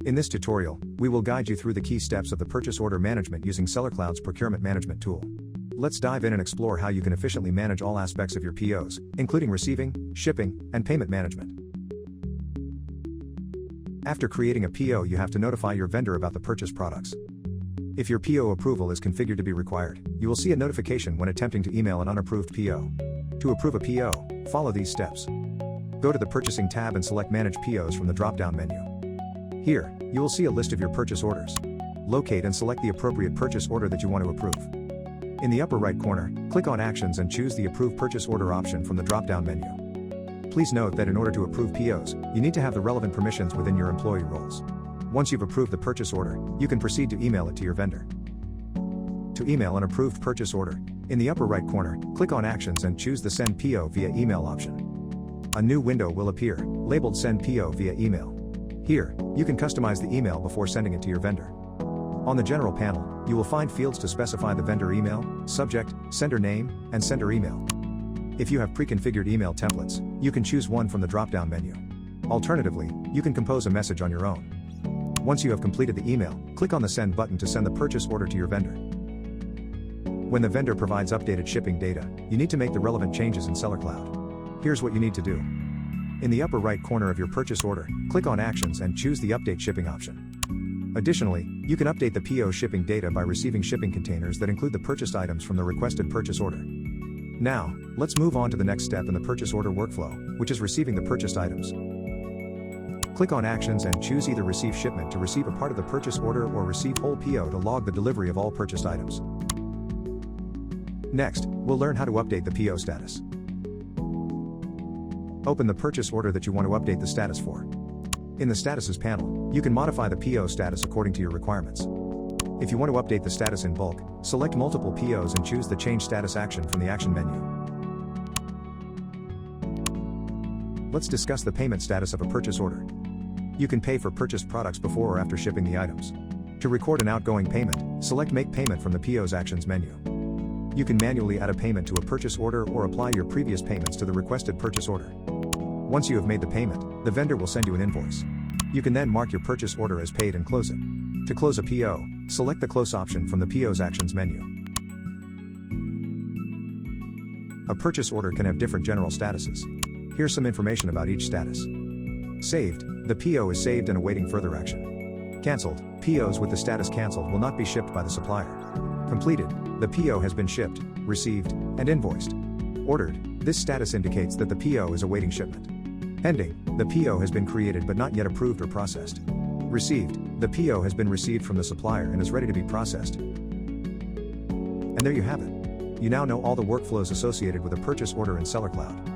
In this tutorial, we will guide you through the key steps of the purchase order management using Sellercloud's procurement management tool. Let's dive in and explore how you can efficiently manage all aspects of your POs, including receiving, shipping, and payment management. After creating a PO, you have to notify your vendor about the purchased products. If your PO approval is configured to be required, you will see a notification when attempting to email an unapproved PO. To approve a PO, follow these steps. Go to the Purchasing tab and select Manage POs from the drop-down menu. Here, you will see a list of your purchase orders. Locate and select the appropriate purchase order that you want to approve. In the upper right corner, click on Actions and choose the Approve Purchase Order option from the drop-down menu. Please note that in order to approve POs, you need to have the relevant permissions within your employee roles. Once you've approved the purchase order, you can proceed to email it to your vendor. To email an approved purchase order, in the upper right corner, click on Actions and choose the Send PO via Email option. A new window will appear, labeled Send PO via Email. Here, you can customize the email before sending it to your vendor. On the general panel, you will find fields to specify the vendor email, subject, sender name, and sender email. If you have pre-configured email templates, you can choose one from the drop-down menu. Alternatively, you can compose a message on your own. Once you have completed the email, click on the Send button to send the purchase order to your vendor. When the vendor provides updated shipping data, you need to make the relevant changes in Sellercloud. Here's what you need to do. In the upper right corner of your purchase order, click on Actions and choose the Update Shipping option. Additionally, you can update the PO shipping data by receiving shipping containers that include the purchased items from the requested purchase order. Now, let's move on to the next step in the purchase order workflow, which is receiving the purchased items. Click on Actions and choose either Receive Shipment to receive a part of the purchase order or Receive Whole PO to log the delivery of all purchased items. Next, we'll learn how to update the PO status. Open the purchase order that you want to update the status for. In the Statuses panel, you can modify the PO status according to your requirements. If you want to update the status in bulk, select multiple POs and choose the Change Status action from the Action menu. Let's discuss the payment status of a purchase order. You can pay for purchased products before or after shipping the items. To record an outgoing payment, select Make Payment from the PO's Actions menu. You can manually add a payment to a purchase order or apply your previous payments to the requested purchase order. Once you have made the payment, the vendor will send you an invoice. You can then mark your purchase order as paid and close it. To close a PO, select the Close option from the PO's Actions menu. A purchase order can have different general statuses. Here's some information about each status. Saved, the PO is saved and awaiting further action. Cancelled, POs with the status cancelled will not be shipped by the supplier. Completed, the PO has been shipped, received, and invoiced. Ordered, this status indicates that the PO is awaiting shipment. Pending, the PO has been created but not yet approved or processed. Received, the PO has been received from the supplier and is ready to be processed. And there you have it. You now know all the workflows associated with a purchase order in Sellercloud.